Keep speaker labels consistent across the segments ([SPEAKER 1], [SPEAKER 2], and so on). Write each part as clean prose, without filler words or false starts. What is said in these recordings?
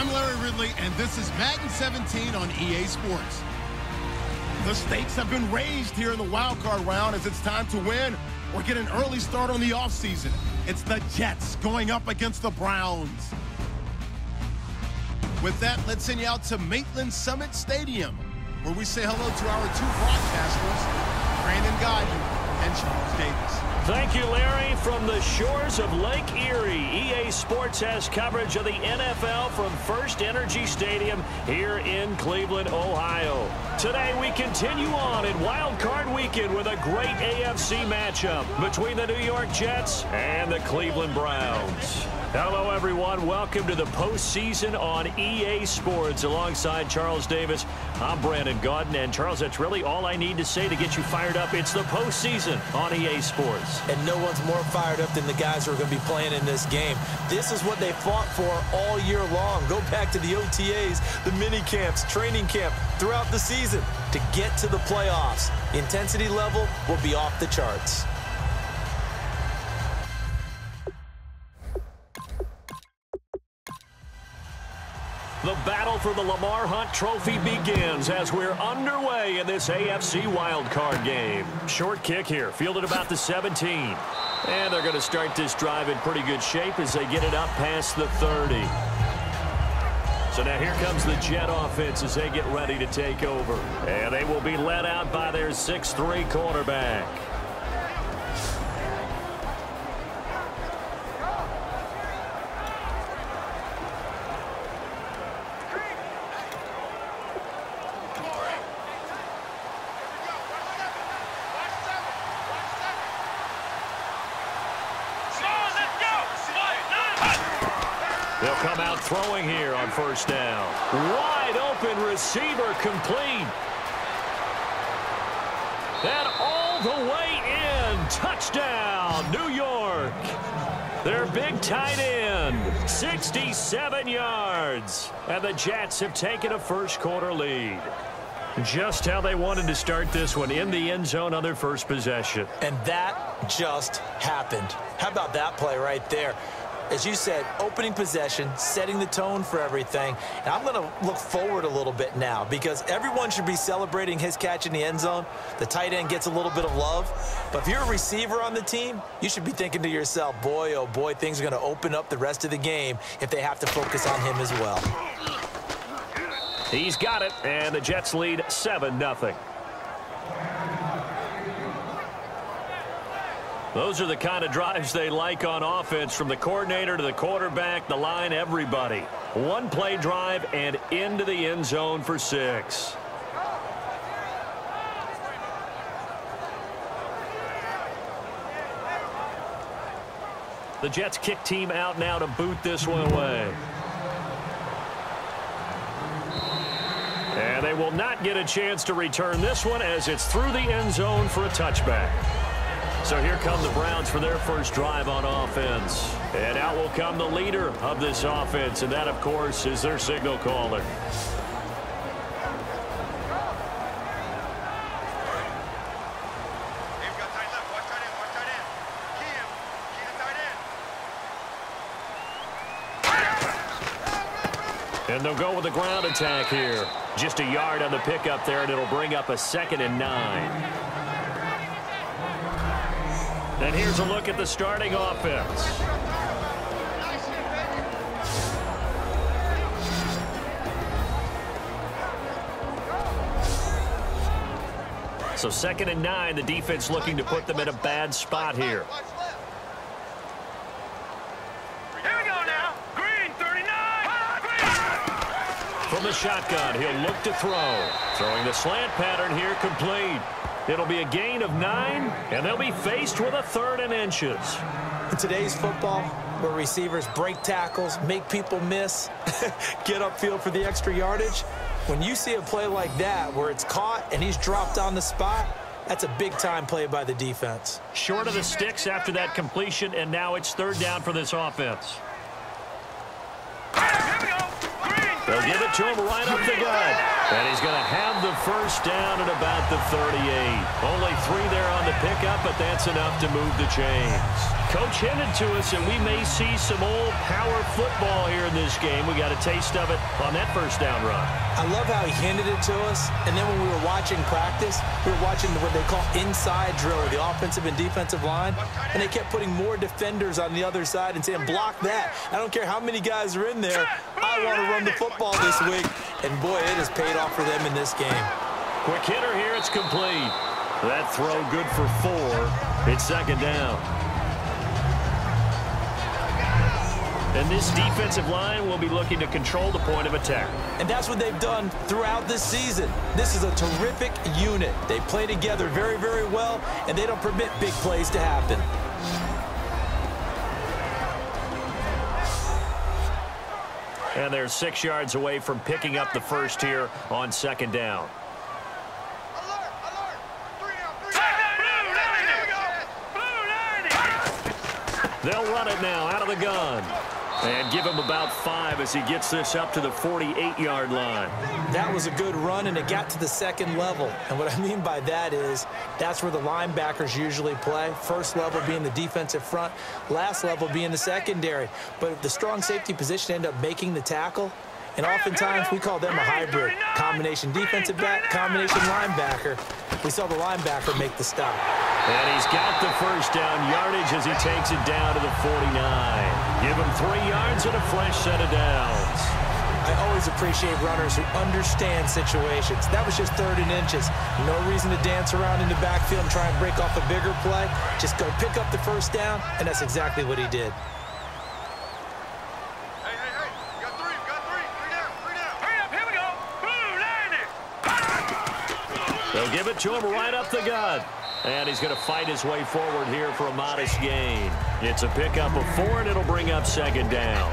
[SPEAKER 1] I'm Larry Ridley, and this is Madden 17 on EA Sports. The stakes have been raised here in the wild card round as it's time to win or get an early start on the offseason. It's the Jets going up against the Browns. With that, let's send you out to Maitland Summit Stadium, where we say hello to our two broadcasters, Brandon Godden and Charles Davis.
[SPEAKER 2] Thank you, Larry. From the shores of Lake Erie, EA Sports has coverage of the NFL from First Energy Stadium here in Cleveland, Ohio. Today, we continue on in Wild Card Weekend with a great AFC matchup between the New York Jets and the Cleveland Browns. Hello, everyone. Welcome to the postseason on EA Sports. Alongside Charles Davis, I'm Brandon Godden. And, Charles, that's really all I need to say to get you fired up. It's the postseason on EA Sports.
[SPEAKER 3] And no one's more fired up than the guys who are going to be playing in this game. This is what they fought for all year long. Go back to the OTAs, the mini camps, training camp, throughout the season to get to the playoffs. The intensity level will be off the charts.
[SPEAKER 2] The battle for the Lamar Hunt Trophy begins as we're underway in this AFC wildcard game. Short kick here, fielded about the 17. And they're going to start this drive in pretty good shape as they get it up past the 30. So now here comes the Jet offense as they get ready to take over. And they will be led out by their 6'3" quarterback. They'll come out throwing here on first down. Wide open receiver complete. And all the way in. Touchdown, New York. Their big tight end, 67 yards. And the Jets have taken a first quarter lead. Just how they wanted to start this one, in the end zone on their first possession.
[SPEAKER 3] And that just happened. How about that play right there? As you said, opening possession, setting the tone for everything. And I'm going to look forward a little bit now because everyone should be celebrating his catch in the end zone. The tight end gets a little bit of love. But if you're a receiver on the team, you should be thinking to yourself, boy, oh boy, things are going to open up the rest of the game if they have to focus on him as well.
[SPEAKER 2] He's got it, and the Jets lead 7-0. Those are the kind of drives they like on offense, from the coordinator to the quarterback, the line, everybody. One play drive and into the end zone for 6. The Jets kick team out now to boot this one away. And they will not get a chance to return this one as it's through the end zone for a touchback. So here come the Browns for their first drive on offense. And out will come the leader of this offense, and that, of course, is their signal caller. And they'll go with the ground attack here. Just a yard on the pickup there, and it'll bring up a 2nd and 9. And here's a look at the starting offense. So 2nd and 9, the defense looking to put them in a bad spot here.
[SPEAKER 4] Here we go now. Green, 39.
[SPEAKER 2] From the shotgun, he'll look to throw. Throwing the slant pattern here, complete. It'll be a gain of 9, and they'll be faced with a 3rd and inches.
[SPEAKER 3] In today's football, where receivers break tackles, make people miss, get upfield for the extra yardage, when you see a play like that where it's caught and he's dropped on the spot, that's a big-time play by the defense.
[SPEAKER 2] Short of the sticks after that completion, and now it's 3rd down for this offense.
[SPEAKER 4] Here we go. Green,
[SPEAKER 2] They'll give it to him right up the gut. And he's going to have the first down at about the 38. Only 3 there on the pickup, but that's enough to move the chains. Coach hinted to us, and we may see some old power football here in this game. We got a taste of it on that first down run.
[SPEAKER 3] I love how he hinted it to us, and then when we were watching practice, we were watching what they call inside drill with the offensive and defensive line, and they kept putting more defenders on the other side and saying, block that. I don't care how many guys are in there. I want to run the football this week. And, boy, it has paid off for them in this game.
[SPEAKER 2] Quick hitter here. It's complete. That throw good for 4. It's second down. And this defensive line will be looking to control the point of attack.
[SPEAKER 3] And that's what they've done throughout this season. This is a terrific unit. They play together very, very well, and they don't permit big plays to happen.
[SPEAKER 2] And they're 6 yards away from picking up the first here on second down. They'll run it now out of the gun. And give him about 5 as he gets this up to the 48-yard line.
[SPEAKER 3] That was a good run, and it got to the second level. And what I mean by that is that's where the linebackers usually play. First level being the defensive front, last level being the secondary. But if the strong safety position end up making the tackle, and oftentimes we call them a hybrid. Combination defensive back, combination linebacker. We saw the linebacker make the stop.
[SPEAKER 2] And he's got the first down yardage as he takes it down to the 49. Give him 3 yards and a fresh set of downs.
[SPEAKER 3] I always appreciate runners who understand situations. That was just 3rd and inches. No reason to dance around in the backfield and try and break off a bigger play. Just go pick up the first down, and that's exactly what he did.
[SPEAKER 2] They'll give it to him right up the gut. And he's going to fight his way forward here for a modest gain. It's a pickup of 4, and it'll bring up second down.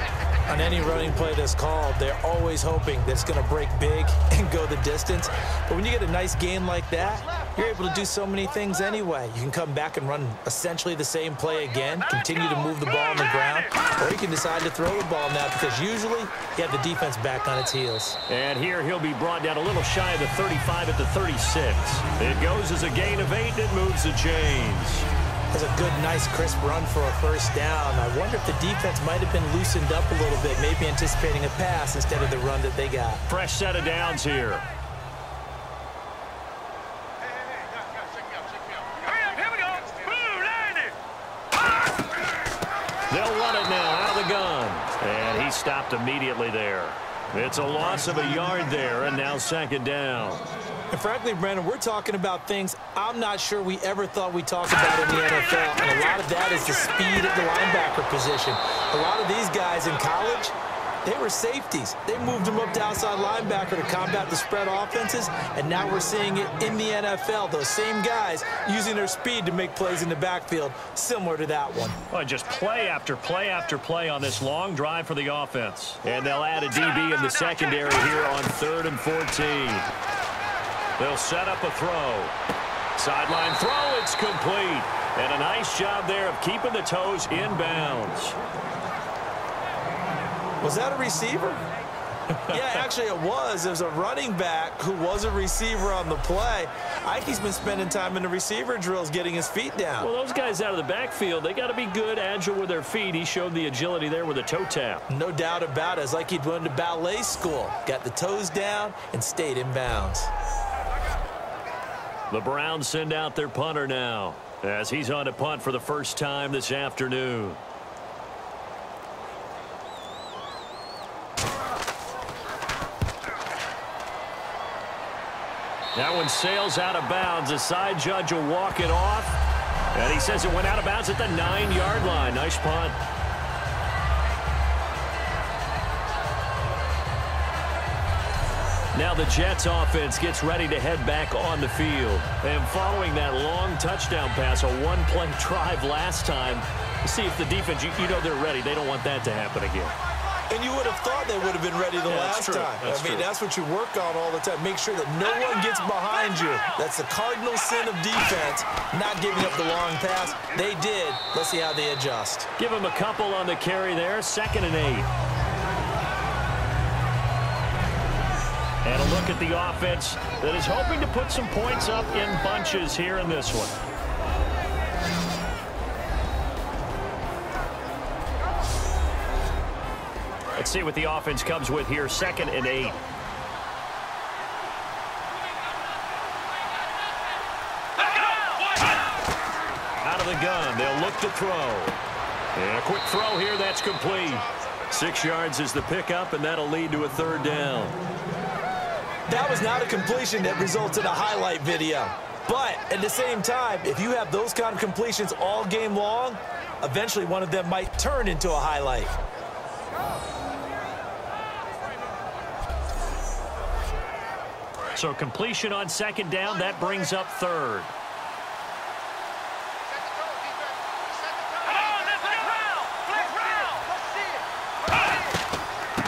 [SPEAKER 3] On any running play that's called, they're always hoping that it's going to break big and go the distance. But when you get a nice gain like that, you're able to do so many things anyway. You can come back and run essentially the same play again, continue to move the ball on the ground, or you can decide to throw the ball now because usually you have the defense back on its heels.
[SPEAKER 2] And here he'll be brought down a little shy of the 35 at the 36. It goes as a gain of 8, and it moves the chains.
[SPEAKER 3] That's a good, nice, crisp run for a first down. I wonder if the defense might have been loosened up a little bit, maybe anticipating a pass instead of the run that they got.
[SPEAKER 2] Fresh set of downs here. They'll run it now out of the gun. And he stopped immediately there. It's a loss of a yard there, and now second down.
[SPEAKER 3] And frankly, Brandon, we're talking about things I'm not sure we ever thought we'd talk about in the NFL. And a lot of that is the speed at the linebacker position. A lot of these guys in college, they were safeties. They moved them up to outside linebacker to combat the spread offenses, and now we're seeing it in the NFL. Those same guys using their speed to make plays in the backfield, similar to that one.
[SPEAKER 2] Well, just play after play after play on this long drive for the offense. And they'll add a DB in the secondary here on 3rd and 14. They'll set up a throw. Sideline throw, it's complete. And a nice job there of keeping the toes in bounds.
[SPEAKER 3] Was that a receiver? Yeah, actually it was. There's a running back who was a receiver on the play. Ike's been spending time in the receiver drills getting his feet down.
[SPEAKER 2] Well, those guys out of the backfield, they got to be good, agile with their feet. He showed the agility there with a toe tap.
[SPEAKER 3] No doubt about it. It's like he'd went to ballet school. Got the toes down and stayed in bounds.
[SPEAKER 2] The Browns send out their punter now as he's on a punt for the first time this afternoon. That one sails out of bounds. The side judge will walk it off. And he says it went out of bounds at the 9-yard line. Nice punt. Now the Jets offense gets ready to head back on the field. And following that long touchdown pass, a one-play drive last time, see if the defense, you know they're ready. They don't want that to happen again.
[SPEAKER 3] And you would have thought they would have been ready the last time. I mean, that's what you work on all the time. Make sure that no one gets behind you. That's the cardinal sin of defense, not giving up the long pass. They did. Let's see how they adjust.
[SPEAKER 2] Give them a couple on the carry there. 2nd and 8. And a look at the offense that is hoping to put some points up in bunches here in this one. Let's see what the offense comes with here. 2nd and 8. Out of the gun, they'll look to throw. And a quick throw here, that's complete. 6 yards is the pickup, and that'll lead to a 3rd down.
[SPEAKER 3] That was not a completion that results in a highlight video. But at the same time, if you have those kind of completions all game long, eventually one of them might turn into a highlight.
[SPEAKER 2] So completion on 2nd down, that brings up 3rd.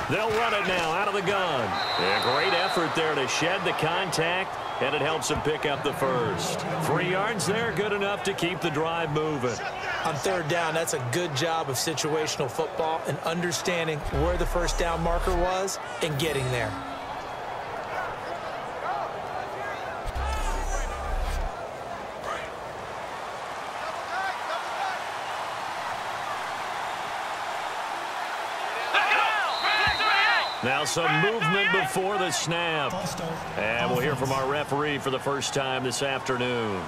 [SPEAKER 2] They'll run it now out of the gun. A great effort there to shed the contact, and it helps them pick up the 1st. 3 yards there, good enough to keep the drive moving.
[SPEAKER 3] On 3rd down, that's a good job of situational football and understanding where the 1st down marker was and getting there.
[SPEAKER 2] Now some movement before the snap. And we'll hear from our referee for the first time this afternoon.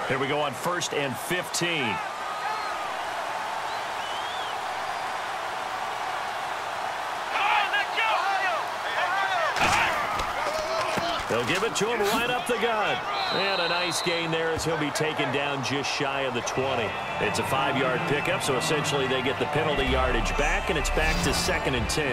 [SPEAKER 2] Here we go on 1st and 15. They'll give it to him right up the gut. And a nice gain there as he'll be taken down just shy of the 20. It's a 5-yard pickup, so essentially they get the penalty yardage back, and it's back to 2nd and 10.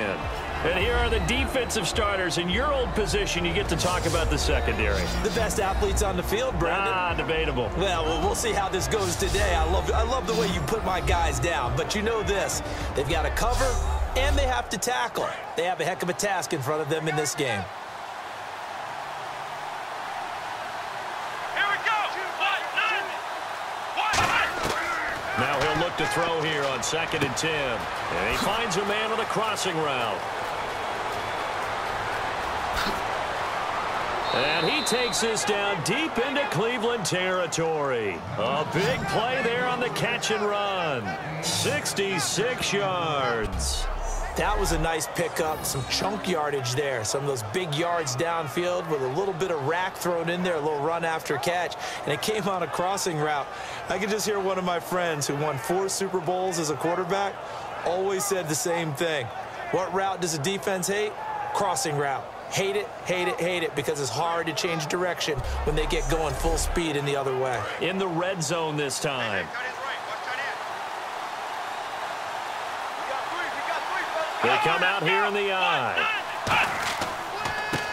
[SPEAKER 2] And here are the defensive starters. In your old position, you get to talk about the secondary.
[SPEAKER 3] The best athletes on the field, Brandon.
[SPEAKER 2] Debatable.
[SPEAKER 3] Well, we'll see how this goes today. I love the way you put my guys down. But you know this, they've got to cover, and they have to tackle. They have a heck of a task in front of them in this game.
[SPEAKER 2] Now he'll look to throw here on 2nd and 10. And he finds a man on a crossing route. And he takes this down deep into Cleveland territory. A big play there on the catch and run. 66 yards.
[SPEAKER 3] That was a nice pickup, some chunk yardage there. Some of those big yards downfield with a little bit of rack thrown in there, a little run after catch, and it came on a crossing route. I could just hear one of my friends who won 4 Super Bowls as a quarterback always said the same thing. What route does a defense hate? Crossing route. Hate it, hate it, hate it, because it's hard to change direction when they get going full speed in the other way.
[SPEAKER 2] In the red zone this time. They come out here in the eye.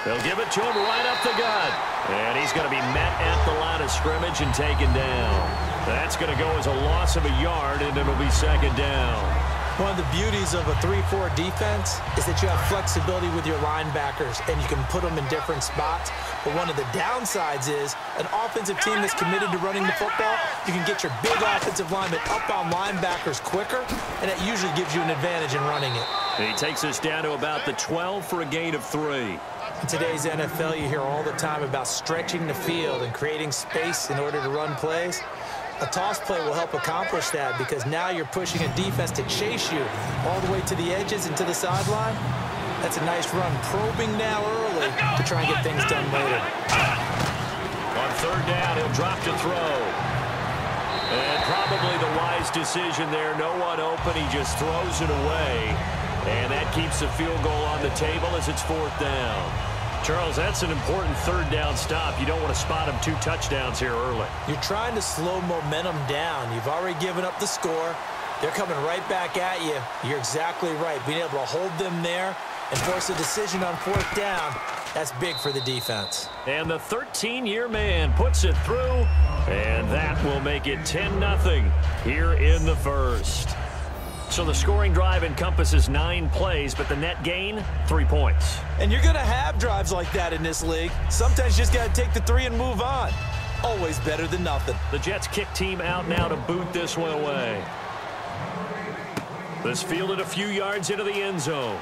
[SPEAKER 2] They'll give it to him right up the gut. And he's going to be met at the line of scrimmage and taken down. That's going to go as a loss of a yard, and it'll be 2nd down.
[SPEAKER 3] One of the beauties of a 3-4 defense is that you have flexibility with your linebackers, and you can put them in different spots. But one of the downsides is an offensive team that's committed to running the football, you can get your big offensive linemen up on linebackers quicker, and it usually gives you an advantage in running it.
[SPEAKER 2] And he takes us down to about the 12 for a gain of 3.
[SPEAKER 3] In today's NFL, you hear all the time about stretching the field and creating space in order to run plays. A toss play will help accomplish that, because now you're pushing a defense to chase you all the way to the edges and to the sideline. That's a nice run, probing now early to try and get things done later.
[SPEAKER 2] On 3rd down, he'll drop to throw. And probably the wise decision there. No one open. He just throws it away. And that keeps the field goal on the table as it's 4th down. Charles, that's an important 3rd down stop. You don't want to spot him 2 touchdowns here early.
[SPEAKER 3] You're trying to slow momentum down. You've already given up the score. They're coming right back at you. You're exactly right. Being able to hold them there and force a decision on 4th down, that's big for the defense.
[SPEAKER 2] And the 13-year man puts it through, and that will make it 10-0 here in the 1st. So the scoring drive encompasses 9 plays, but the net gain, 3 points.
[SPEAKER 3] And you're going to have drives like that in this league. Sometimes you just got to take the 3 and move on. Always better than nothing.
[SPEAKER 2] The Jets kick team out now to boot this one away. This fielded a few yards into the end zone.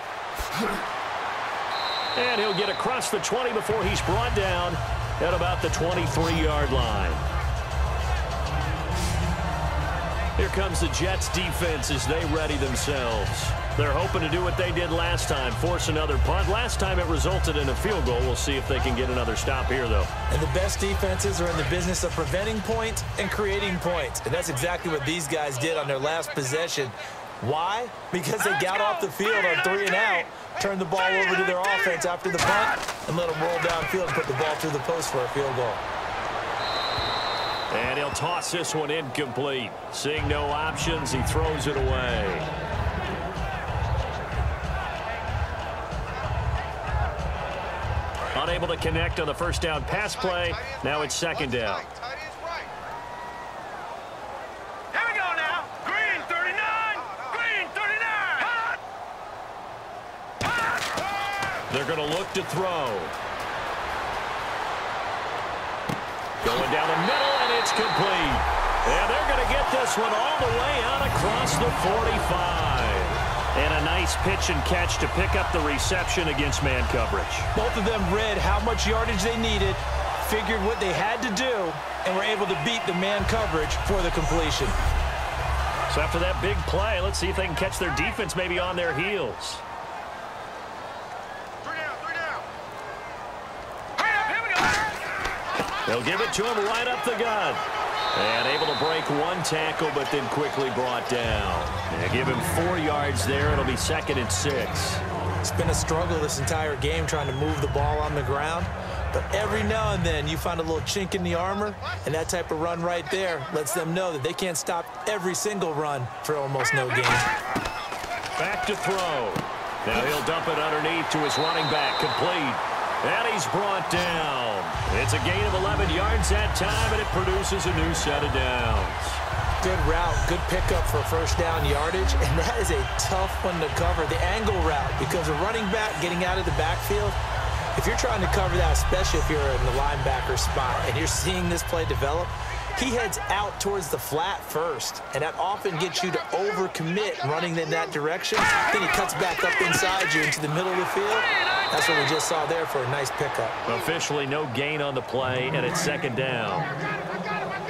[SPEAKER 2] And he'll get across the 20 before he's brought down at about the 23-yard line. Here comes the Jets defense as they ready themselves. They're hoping to do what they did last time, force another punt. Last time it resulted in a field goal. We'll see if they can get another stop here, though.
[SPEAKER 3] And the best defenses are in the business of preventing points and creating points. And that's exactly what these guys did on their last possession. Why? Because they got off the field on 3 and out, turned the ball over to their offense after the punt, and let them roll downfield and put the ball through the post for a field goal.
[SPEAKER 2] And he'll toss this one incomplete. Seeing no options, he throws it away. Unable to connect on the first down pass play. Now it's second down.
[SPEAKER 4] Here we go now. Green 39. Green 39.
[SPEAKER 2] They're going to look to throw. Going down the middle, and it's complete. And they're going to get this one all the way out across the 45. And a nice pitch and catch to pick up the reception against man coverage.
[SPEAKER 3] Both of them read how much yardage they needed, figured what they had to do, and were able to beat the man coverage for the completion.
[SPEAKER 2] So after that big play, let's see if they can catch their defense maybe on their heels.
[SPEAKER 4] 3 down, 3 down. Hurry up, here we go.
[SPEAKER 2] They'll give it to him right up the gut. And able to break one tackle, but then quickly brought down. They give him 4 yards there. It'll be 2nd and 6.
[SPEAKER 3] It's been a struggle this entire game trying to move the ball on the ground. But every now and then you find a little chink in the armor, and that type of run right there lets them know that they can't stop every single run for almost no gain.
[SPEAKER 2] Back to throw. Now he'll dump it underneath to his running back, complete. And he's brought down. It's a gain of 11 yards that time, and it produces a new set of downs.
[SPEAKER 3] Good route, good pickup for first down yardage, and that is a tough one to cover, the angle route, because a running back getting out of the backfield, if you're trying to cover that, especially if you're in the linebacker spot and you're seeing this play develop, he heads out towards the flat first, and that often gets you to overcommit running in that direction. Then he cuts back up inside you into the middle of the field. That's what we just saw there for a nice pickup.
[SPEAKER 2] Officially no gain on the play, and it's 2nd down.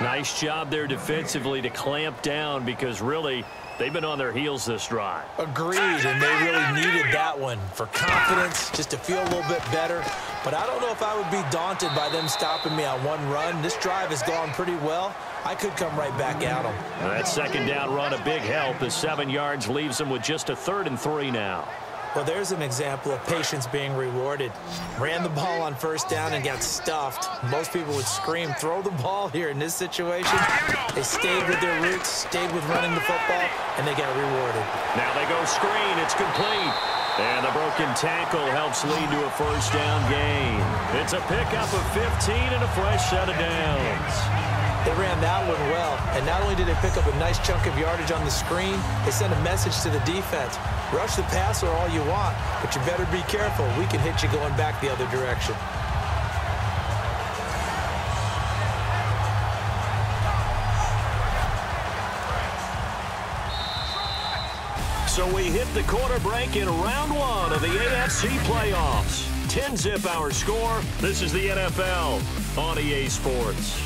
[SPEAKER 2] Nice job there defensively to clamp down because really they've been on their heels this drive.
[SPEAKER 3] Agreed, and they really needed that one for confidence, just to feel a little bit better. But I don't know if I would be daunted by them stopping me on one run. This drive has gone pretty well. I could come right back at them.
[SPEAKER 2] That 2nd down run a big help. The 7 yards leaves them with just a 3rd and 3 now.
[SPEAKER 3] Well, there's an example of patience being rewarded. Ran the ball on first down and got stuffed. Most people would scream, throw the ball here in this situation. They stayed with their roots, stayed with running the football, and they got rewarded.
[SPEAKER 2] Now they go screen. It's complete. And the broken tackle helps lead to a first down gain. It's a pickup of 15 and a fresh set of downs.
[SPEAKER 3] They ran that one well, and not only did they pick up a nice chunk of yardage on the screen, they sent a message to the defense. Rush the passer all you want, but you better be careful. We can hit you going back the other direction.
[SPEAKER 2] So we hit the quarter break in round 1 of the AFC playoffs. 10-zip our score. This is the NFL on EA Sports.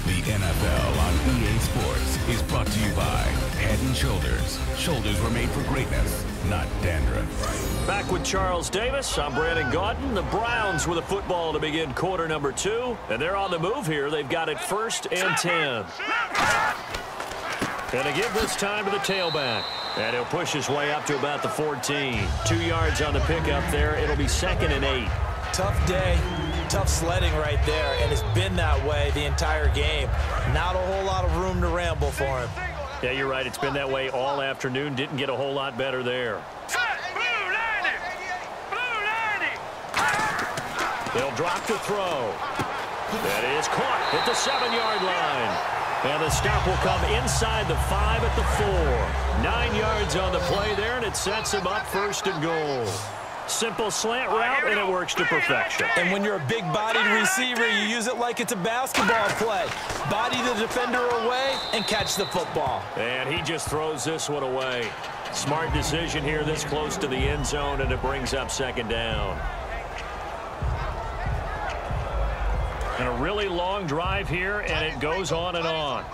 [SPEAKER 5] The NFL on EA Sports is brought to you by Head & Shoulders. Shoulders were made for greatness, not dandruff.
[SPEAKER 2] Back with Charles Davis. I'm Brandon Gaudin. The Browns with a football to begin quarter number 2. And they're on the move here. They've got it 1st and 10. And to give this time to the tailback. And he'll push his way up to about the 14. 2 yards on the pickup there. It'll be 2nd and 8.
[SPEAKER 3] Tough day, tough sledding right there, and it's been that way the entire game. Not a whole lot of room to ramble for him.
[SPEAKER 2] Yeah, you're right. It's been that way all afternoon. Didn't get a whole lot better there. They'll drop to throw. That is caught at the 7-yard line. And the stop will come inside the 5 at the 4. 9 yards on the play there, and it sets him up 1st and goal. Simple slant route, and it works to perfection.
[SPEAKER 3] And when you're a big-bodied receiver, you use it like it's a basketball play. Body the defender away and catch the football.
[SPEAKER 2] And he just throws this one away. Smart decision here this close to the end zone, and it brings up second down. And a really long drive here, and it goes on and on.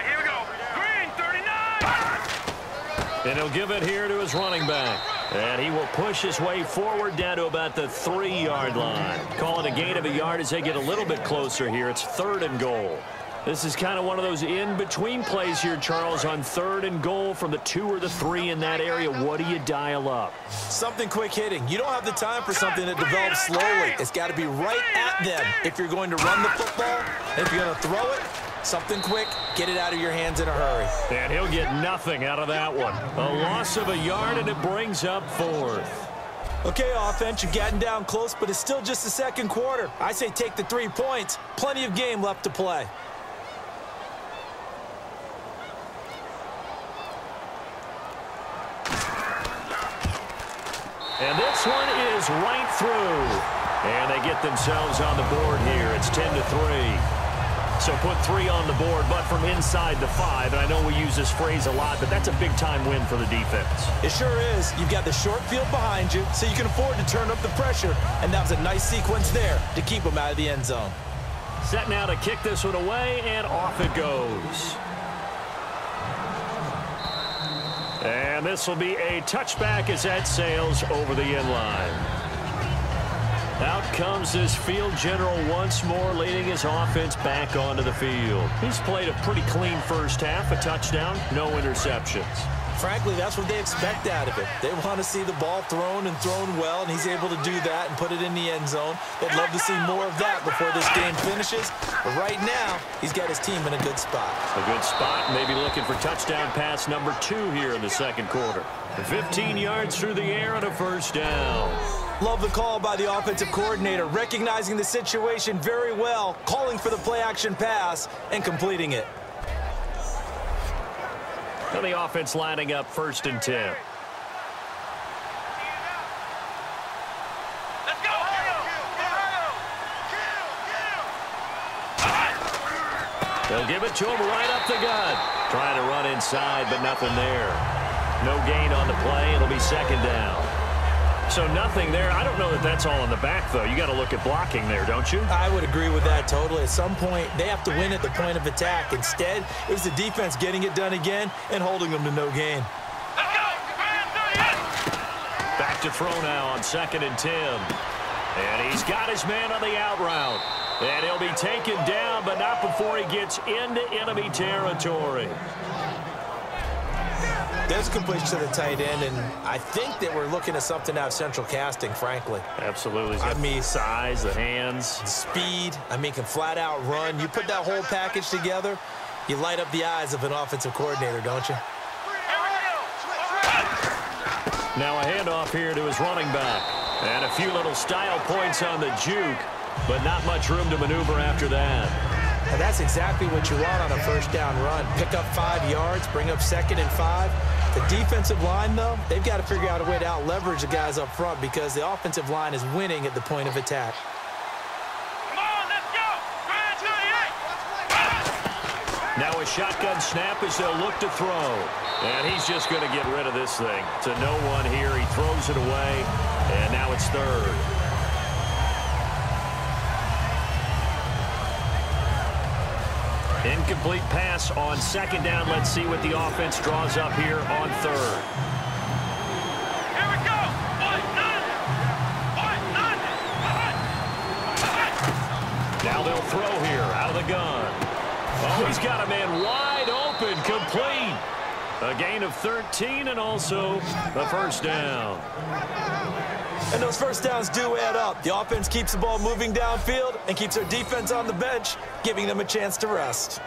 [SPEAKER 4] Here we go. Green, 39.
[SPEAKER 2] And he'll give it here to his running back. And he will push his way forward down to about the 3-yard line. Call it a gain of a yard as they get a little bit closer here. It's 3rd and goal. This is kind of one of those in-between plays here, Charles, on 3rd and goal from the 2 or the 3 in that area. What do you dial up?
[SPEAKER 3] Something quick hitting. You don't have the time for something that develops slowly. It's got to be right at them if you're going to run the football. If you're going to throw it, something quick, get it out of your hands in a hurry.
[SPEAKER 2] And he'll get nothing out of that one. A loss of a yard, and it brings up 4th.
[SPEAKER 3] Okay, offense, you've gotten down close, but it's still just the second quarter. I say take the 3 points. Plenty of game left to play.
[SPEAKER 2] And this one is right through. And they get themselves on the board here. It's 10-3. So put 3 on the board, but from inside the 5. And I know we use this phrase a lot, but that's a big-time win for the defense.
[SPEAKER 3] It sure is. You've got the short field behind you, so you can afford to turn up the pressure. And that was a nice sequence there to keep them out of the end zone.
[SPEAKER 2] Set now to kick this one away, and off it goes. And this will be a touchback as that sails over the end line. Out comes this field general once more, leading his offense back onto the field. He's played a pretty clean first half, a touchdown, no interceptions.
[SPEAKER 3] Frankly, that's what they expect out of it. They want to see the ball thrown and thrown well, and he's able to do that and put it in the end zone. They'd love to see more of that before this game finishes. But right now, he's got his team in a good spot.
[SPEAKER 2] A good spot, maybe looking for touchdown pass number 2 here in the second quarter. 15 yards through the air and a first down.
[SPEAKER 3] Love the call by the offensive coordinator, recognizing the situation very well, calling for the play-action pass, and completing it.
[SPEAKER 2] And the offense lining up 1st and 10.
[SPEAKER 4] Let's go.
[SPEAKER 2] They'll give it to him right up the gut. Trying to run inside, but nothing there. No gain on the play. It'll be second down. So nothing there. I don't know that that's all in the back, though. You got to look at blocking there, don't you?
[SPEAKER 3] I would agree with that totally. At some point, they have to win at the point of attack. Instead, it was the defense getting it done again and holding them to no gain.
[SPEAKER 4] Let's go.
[SPEAKER 2] Back to throw now on 2nd and 10. And he's got his man on the out route. And he'll be taken down, but not before he gets into enemy territory.
[SPEAKER 3] There's a completion to the tight end, and I think that we're looking at something out of central casting, frankly.
[SPEAKER 2] Absolutely. He's got the size, the hands.
[SPEAKER 3] Speed. I mean, can flat out run. You put that whole package together, you light up the eyes of an offensive coordinator, don't you?
[SPEAKER 2] Now a handoff here to his running back. And a few little style points on the juke, but not much room to maneuver after that.
[SPEAKER 3] And that's exactly what you want on a first down run. Pick up 5 yards, bring up 2nd and 5. The defensive line, though, they've got to figure out a way to out-leverage the guys up front because the offensive line is winning at the point of attack.
[SPEAKER 4] Come on, let's go. 28.
[SPEAKER 2] Now a shotgun snap as they'll look to throw. And he's just going to get rid of this thing. To no one here. He throws it away, and now it's 3rd. Incomplete pass on 2nd down. Let's see what the offense draws up here on 3rd.
[SPEAKER 4] Here we go. 1-9.
[SPEAKER 2] Now they'll throw here out of the gun. Oh, he's got a man wide open, complete. A gain of 13 and also a first down.
[SPEAKER 3] And those first downs do add up. The offense keeps the ball moving downfield and keeps their defense on the bench, giving them a chance to rest.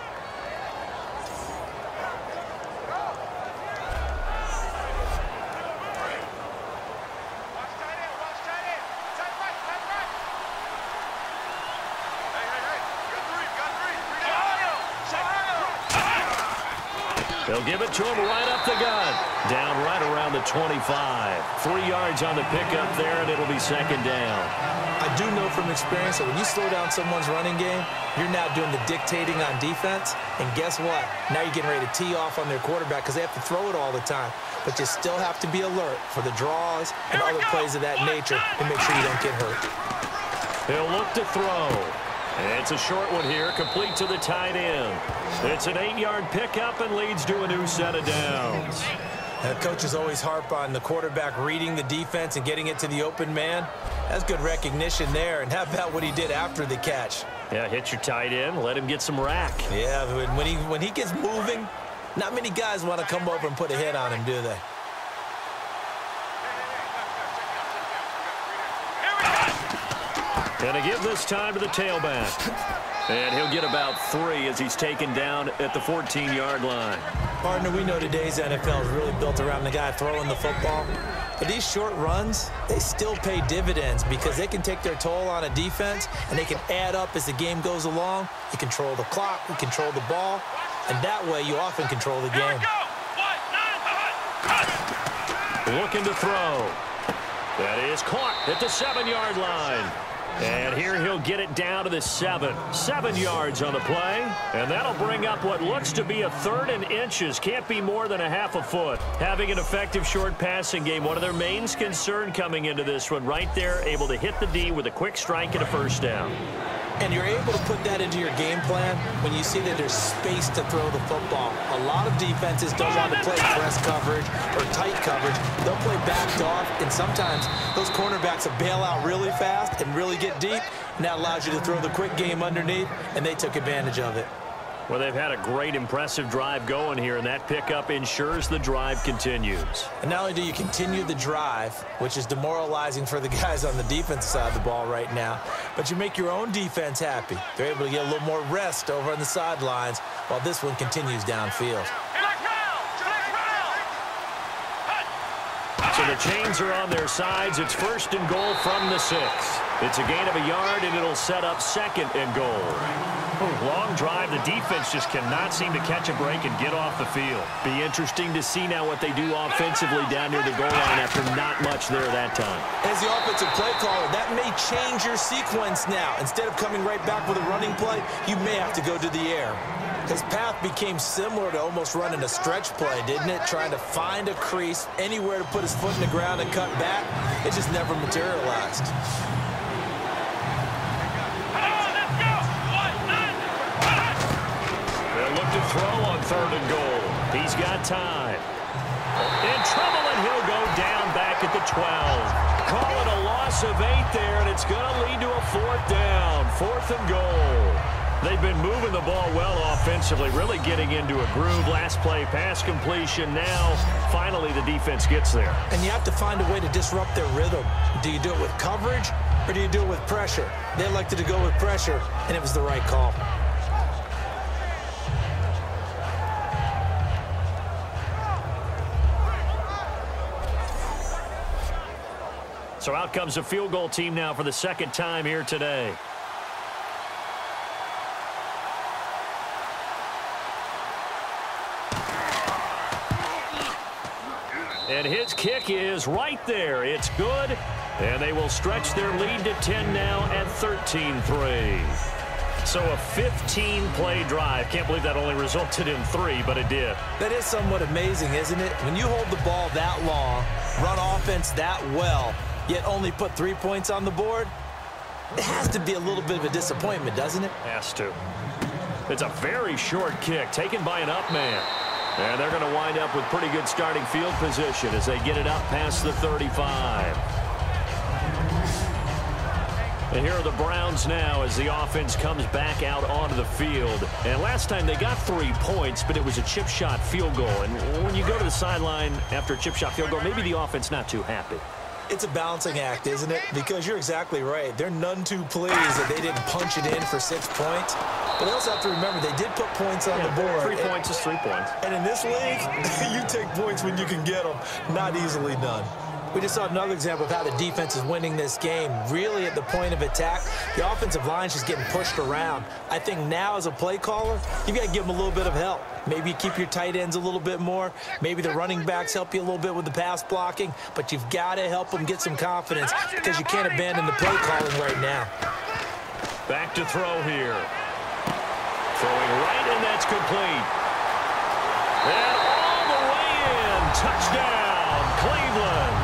[SPEAKER 2] They'll give it to him right up the gut. Down right around the 25. 3 yards on the pickup there, and it'll be second down.
[SPEAKER 3] I do know from experience that when you slow down someone's running game, you're now doing the dictating on defense. And guess what? Now you're getting ready to tee off on their quarterback because they have to throw it all the time. But you still have to be alert for the draws and other plays of that nature to make sure you don't get hurt.
[SPEAKER 2] He'll look to throw. And it's a short one here, complete to the tight end. It's an 8-yard pickup and leads to a new set of downs.
[SPEAKER 3] Coaches always harp on the quarterback reading the defense and getting it to the open man. That's good recognition there. And how about what he did after the catch?
[SPEAKER 2] Yeah, hit your tight end, let him get some rack.
[SPEAKER 3] Yeah, when he gets moving, not many guys want to come over and put a hit on him, do they?
[SPEAKER 2] And a give this time to the tailback. And he'll get about 3 as he's taken down at the 14-yard line.
[SPEAKER 3] Partner, we know today's NFL is really built around the guy throwing the football. But these short runs, they still pay dividends because they can take their toll on a defense and they can add up as the game goes along. You control the clock, you control the ball, and that way you often control the game.
[SPEAKER 2] Looking to throw. That is caught at the 7-yard line. And here he'll get it down to the 7. 7 yards on the play. And that'll bring up what looks to be a 3rd and inches. Can't be more than a half a foot. Having an effective short passing game, one of their main concern coming into this one. Right there, able to hit the D with a quick strike and a first down.
[SPEAKER 3] And you're able to put that into your game plan when you see that there's space to throw the football. A lot of defenses don't want to play press coverage or tight coverage. They'll play backed off, and sometimes those cornerbacks will bail out really fast and really get deep, and that allows you to throw the quick game underneath, and they took advantage of it.
[SPEAKER 2] Well, they've had a great, impressive drive going here, and that pickup ensures the drive continues.
[SPEAKER 3] And not only do you continue the drive, which is demoralizing for the guys on the defensive side of the ball right now, but you make your own defense happy. They're able to get a little more rest over on the sidelines while this one continues downfield.
[SPEAKER 2] So the chains are on their sides. It's 1st and goal from the 6. It's a gain of a yard, and it'll set up 2nd and goal. Long drive. The defense just cannot seem to catch a break and get off the field. Be interesting to see now what they do offensively down near the goal line after not much there that time.
[SPEAKER 3] As the offensive play caller, that may change your sequence now. Instead of coming right back with a running play, you may have to go to the air. His path became similar to almost running a stretch play, didn't it? Trying to find a crease, anywhere to put his foot in the ground and cut back. It just never materialized.
[SPEAKER 2] They'll look to throw on 3rd and goal. He's got time. In trouble, and he'll go down back at the 12. Call it a loss of 8 there, and it's going to lead to a 4th down. 4th and goal. They've been moving the ball well offensively, really getting into a groove. Last play, pass completion. Now, finally, the defense gets there.
[SPEAKER 3] And you have to find a way to disrupt their rhythm. Do you do it with coverage, or do you do it with pressure? They elected to go with pressure, and it was the right call.
[SPEAKER 2] So out comes a field goal team now for the 2nd time here today. And his kick is right there. It's good. And they will stretch their lead to 10 now at 13-3. So a 15-play drive. Can't believe that only resulted in 3, but it did.
[SPEAKER 3] That is somewhat amazing, isn't it? When you hold the ball that long, run offense that well, yet only put 3 points on the board, it has to be a little bit of a disappointment, doesn't it?
[SPEAKER 2] Has to. It's a very short kick taken by an up man. And they're going to wind up with pretty good starting field position as they get it up past the 35. And here are the Browns now as the offense comes back out onto the field. And last time they got 3 points, but it was a chip shot field goal. And when you go to the sideline after a chip shot field goal, maybe the offense not too happy.
[SPEAKER 3] It's a balancing act, isn't it? Because you're exactly right. They're none too pleased that they didn't punch it in for 6 points. But they also have to remember they did put points on the board.
[SPEAKER 2] 3 points is 3 points.
[SPEAKER 3] And in this league, you take points when you can get them. Not easily done. We just saw another example of how the defense is winning this game. Really at the point of attack, the offensive line is just getting pushed around. I think now as a play caller, you've got to give them a little bit of help. Maybe you keep your tight ends a little bit more. Maybe the running backs help you a little bit with the pass blocking. But you've got to help them get some confidence because you can't abandon the play calling right now.
[SPEAKER 2] Back to throw here. Throwing right, and that's complete. And all the way in. Touchdown, Cleveland.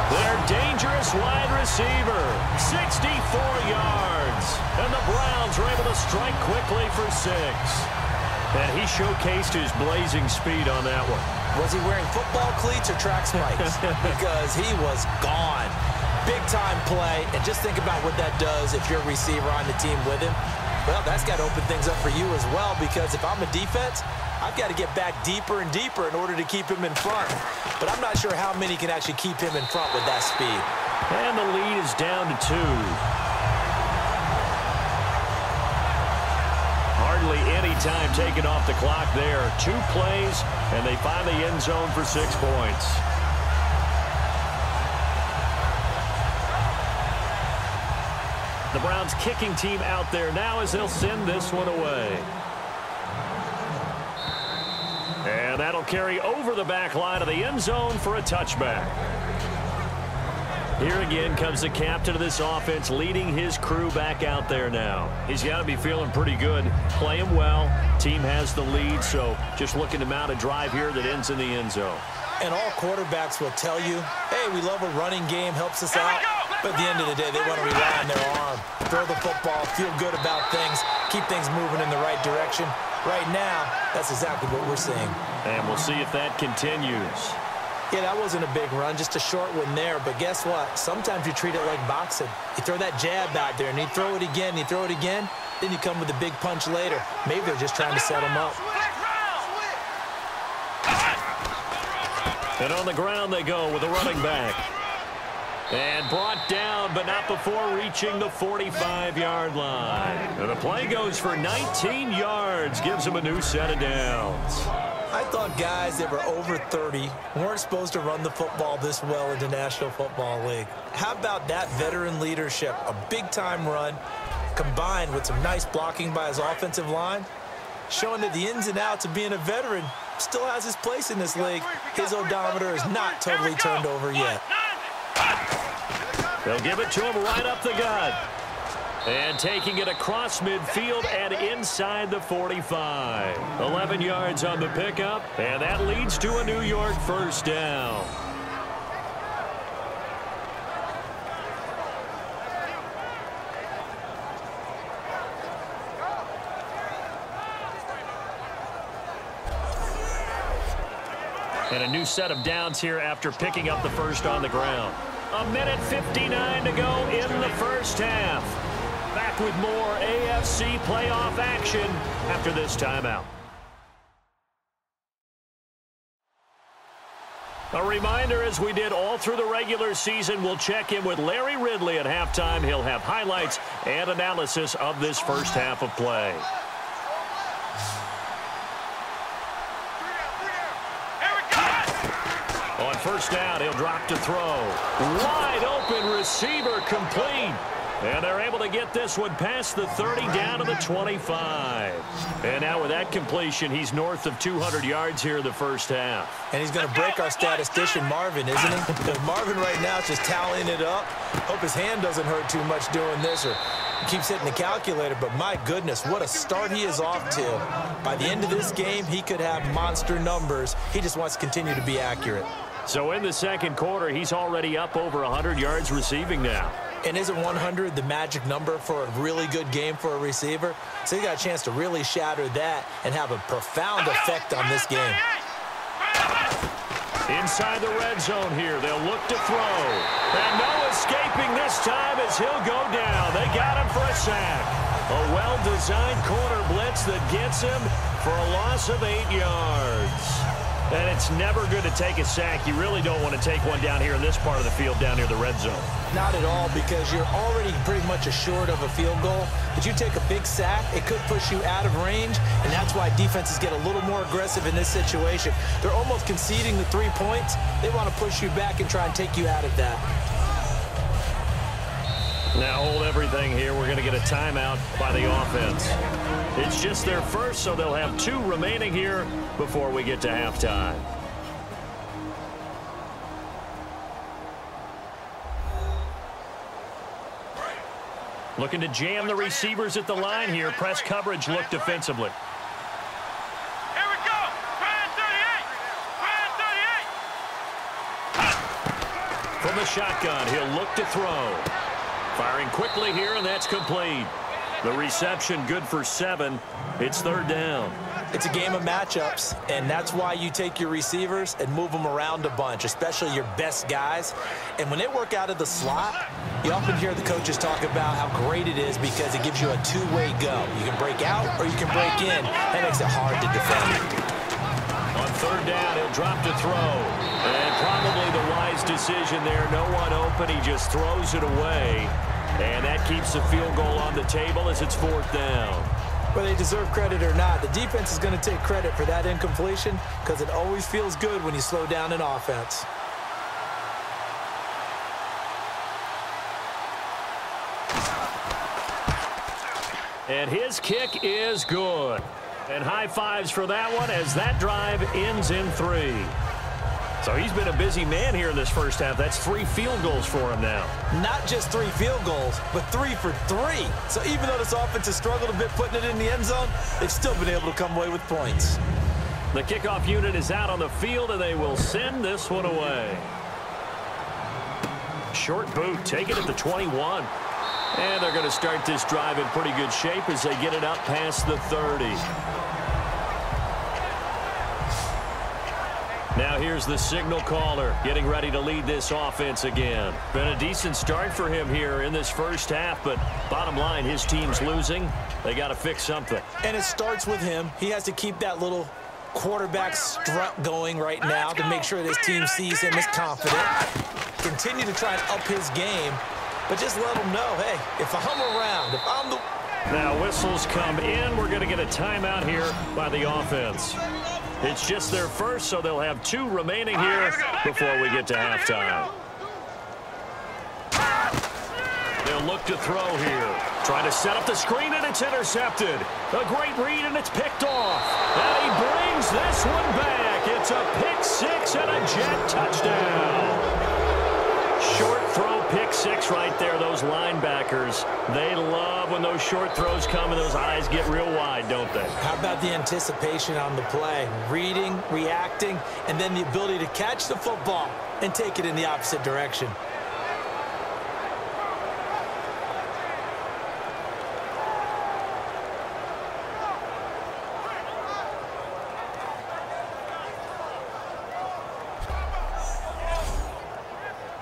[SPEAKER 2] Their dangerous wide receiver, 64 yards. And the Browns were able to strike quickly for 6. And he showcased his blazing speed on that one.
[SPEAKER 3] Was he wearing football cleats or track spikes? Because he was gone. Big-time play. And just think about what that does if you're a receiver on the team with him. Well, that's got to open things up for you as well, because if I'm a defense, I've got to get back deeper and deeper in order to keep him in front. But I'm not sure how many can actually keep him in front with that speed.
[SPEAKER 2] And the lead is down to 2. Hardly any time taken off the clock there. 2 plays, and they find the end zone for 6 points. The Browns kicking team out there now as they'll send this one away. And that'll carry over the back line of the end zone for a touchback. Here again comes the captain of this offense leading his crew back out there now. He's got to be feeling pretty good, playing well. Team has the lead, so just looking to mount a drive here that ends in the end zone.
[SPEAKER 3] And all quarterbacks will tell you, hey, we love a running game, helps us out. But at the end of the day, they want to rely on their arm. Throw the football, feel good about things, keep things moving in the right direction. Right now, that's exactly what we're seeing.
[SPEAKER 2] And we'll see if that continues.
[SPEAKER 3] Yeah, that wasn't a big run, just a short one there. But guess what? Sometimes you treat it like boxing. You throw that jab out there, and you throw it again, you throw it again, then you come with a big punch later. Maybe they're just trying to set them up.
[SPEAKER 2] And on the ground they go with a running back. And brought down, but not before reaching the 45-yard line. And the play goes for 19 yards, gives him a new set of downs.
[SPEAKER 3] I thought guys that were over 30 weren't supposed to run the football this well in the National Football League. How about that veteran leadership? A big-time run combined with some nice blocking by his offensive line, showing that the ins and outs of being a veteran still has his place in this league. His odometer is not totally turned over yet.
[SPEAKER 2] They'll give it to him right up the gut. And taking it across midfield and inside the 45. 11 yards on the pickup, and that leads to a New York first down. And a new set of downs here after picking up the first on the ground. 1:59 to go in the first half. Back with more AFC playoff action after this timeout. A reminder, as we did all through the regular season, we'll check in with Larry Ridley at halftime. He'll have highlights and analysis of this first half of play. On first down, he'll drop to throw. Wide open receiver complete. And they're able to get this one past the 30 down to the 25. And now with that completion, he's north of 200 yards here in the first half.
[SPEAKER 3] And he's going to break our statistician, Marvin, isn't he? Because Marvin right now is just tallying it up. Hope his hand doesn't hurt too much doing this, or he keeps hitting the calculator. But my goodness, what a start he is off to. By the end of this game, he could have monster numbers. He just wants to continue to be accurate.
[SPEAKER 2] So in the second quarter, he's already up over 100 yards receiving now.
[SPEAKER 3] And isn't 100 the magic number for a really good game for a receiver? So he got a chance to really shatter that and have a profound effect on this game.
[SPEAKER 2] Inside the red zone here, they'll look to throw. And no escaping this time as he'll go down. They got him for a sack. A well-designed corner blitz that gets him for a loss of 8 yards. And it's never good to take a sack. You really don't want to take one down here in this part of the field, down near the red zone.
[SPEAKER 3] Not at all, because you're already pretty much assured of a field goal. But you take a big sack, it could push you out of range, and that's why defenses get a little more aggressive in this situation. They're almost conceding the 3 points. They want to push you back and try and take you out of that.
[SPEAKER 2] Now hold everything here. We're going to get a timeout by the offense. It's just their first, so they'll have 2 remaining here before we get to halftime. Looking to jam the receivers at the line here. Press coverage look defensively.
[SPEAKER 4] Here we go. Brand 38.
[SPEAKER 2] From the shotgun, he'll look to throw. Firing quickly here, and that's complete. The reception good for 7. It's 3rd down.
[SPEAKER 3] It's a game of matchups, and that's why you take your receivers and move them around a bunch, especially your best guys. And when they work out of the slot, you often hear the coaches talk about how great it is because it gives you a 2-way go. You can break out or you can break in. That makes it hard to defend.
[SPEAKER 2] On 3rd down, he'll drop to throw. And probably the wise decision there. No one open. He just throws it away. And that keeps the field goal on the table as it's 4th down.
[SPEAKER 3] Whether they deserve credit or not, the defense is going to take credit for that incompletion because it always feels good when you slow down an offense.
[SPEAKER 2] And his kick is good. And high fives for that one as that drive ends in 3. So he's been a busy man here in this first half. That's 3 field goals for him now.
[SPEAKER 3] Not just 3 field goals, but 3 for 3. So even though this offense has struggled a bit putting it in the end zone, they've still been able to come away with points.
[SPEAKER 2] The kickoff unit is out on the field, and they will send this one away. Short boot, take it at the 21. And they're going to start this drive in pretty good shape as they get it up past the 30. Now here's the signal caller getting ready to lead this offense again. Been a decent start for him here in this first half, but bottom line, his team's losing. They got to fix something.
[SPEAKER 3] And it starts with him. He has to keep that little quarterback strut going right now to make sure this team sees him as confident. Continue to try and up his game, but just let him know, hey, if I'm around, if I'm the...
[SPEAKER 2] Now whistles come in. We're going to get a timeout here by the offense. It's just their first, so they'll have 2 remaining here before we get to halftime. They'll look to throw here. Trying to set up the screen, and it's intercepted. A great read, and it's picked off. And he brings this one back. It's a pick 6 and a jet touchdown. Short throw, pick 6 right there. Those linebackers, they love when those short throws come and those eyes get real wide, don't they?
[SPEAKER 3] How about the anticipation on the play? Reading, reacting, and then the ability to catch the football and take it in the opposite direction.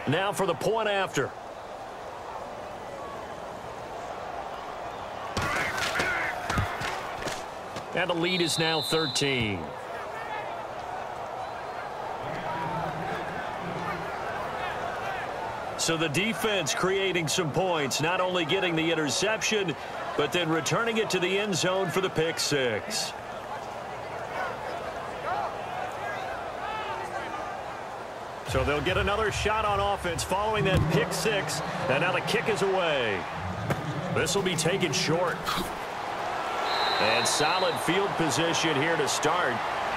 [SPEAKER 2] Now for the point after. And the lead is now 13. So the defense creating some points, not only getting the interception, but then returning it to the end zone for the pick 6. So they'll get another shot on offense following that pick 6. And now the kick is away. This will be taken short. And solid field position here to start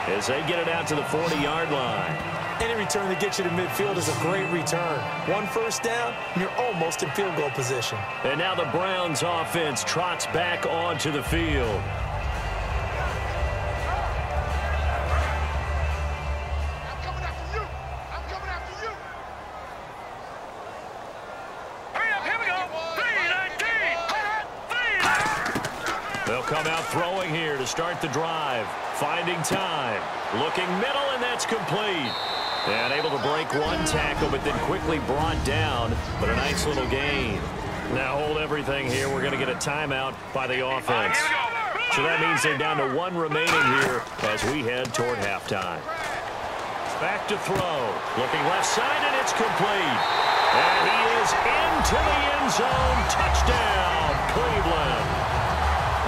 [SPEAKER 2] as they get it out to the 40-yard line.
[SPEAKER 3] Any return that gets you to midfield is a great return. 1 first down, and you're almost in field goal position.
[SPEAKER 2] And now the Browns offense trots back onto the field. They'll come out throwing here to start the drive. Finding time. Looking middle, and that's complete. And able to break 1 tackle, but then quickly brought down. But a nice little gain. Now hold everything here. We're going to get a timeout by the offense. So that means they're down to 1 remaining here as we head toward halftime. Back to throw. Looking left side, and it's complete. And he is into the end zone. Touchdown, Cleveland.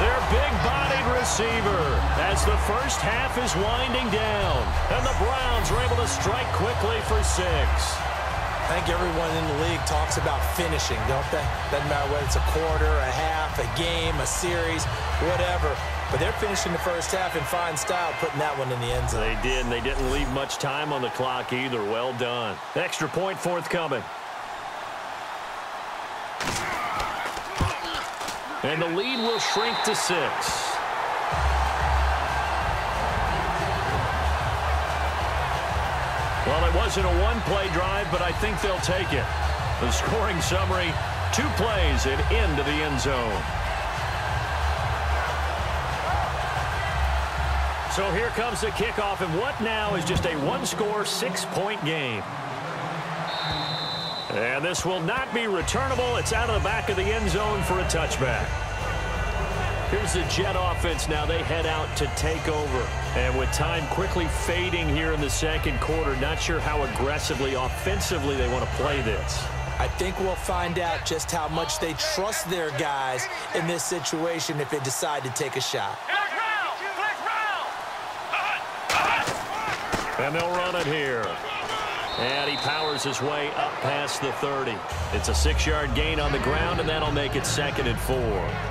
[SPEAKER 2] Their big-bodied receiver as the first half is winding down. And the Browns are able to strike quickly for 6.
[SPEAKER 3] I think everyone in the league talks about finishing, don't they? Doesn't matter whether it's a quarter, a half, a game, a series, whatever. But they're finishing the first half in fine style, putting that one in the end zone.
[SPEAKER 2] They did, and they didn't leave much time on the clock either. Well done. Extra point forthcoming. And the lead will shrink to 6. Well, it wasn't a one-play drive, but I think they'll take it. The scoring summary, 2 plays and into the end zone. So here comes the kickoff, and what now is just a one-score, 6-point game. And this will not be returnable. It's out of the back of the end zone for a touchback. Here's the Jet offense now. They head out to take over. And with time quickly fading here in the second quarter, not sure how aggressively, offensively they want to play this.
[SPEAKER 3] I think we'll find out just how much they trust their guys in this situation if they decide to take a shot.
[SPEAKER 2] And they'll run it here. And he powers his way up past the 30. It's a 6-yard gain on the ground, and that'll make it 2nd and 4.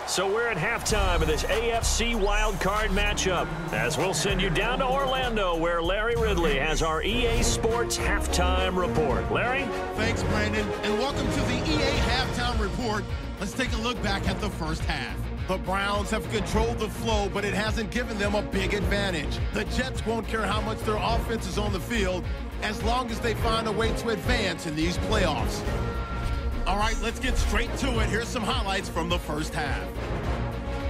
[SPEAKER 2] So we're at halftime of this AFC wildcard matchup, as we'll send you down to Orlando, where Larry Ridley has our EA Sports Halftime Report. Larry?
[SPEAKER 1] Thanks, Brandon, and welcome to the EA Halftime Report. Let's take a look back at the first half. The Browns have controlled the flow, but it hasn't given them a big advantage. The Jets won't care how much their offense is on the field, as long as they find a way to advance in these playoffs. All right, let's get straight to it. Here's some highlights from the first half.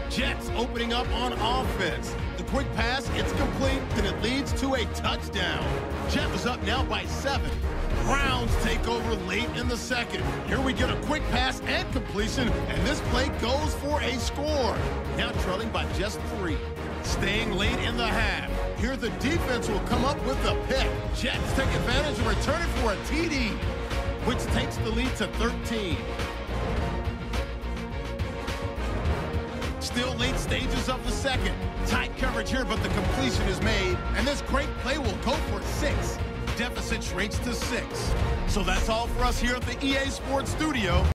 [SPEAKER 1] Jets opening up on offense. The quick pass, it's complete, and it leads to a touchdown. Jet is up now by 7. Browns take over late in the second. Here we get a quick pass and completion, and this play goes for a score. Now trailing by just 3. Staying late in the half. Here the defense will come up with a pick. Jets take advantage and return it for a TD, which takes the lead to 13. Still late stages of the second. Tight coverage here, but the completion is made, and this great play will go for 6. Deficit shrinks to 6. So that's all for us here at the EA Sports Studio.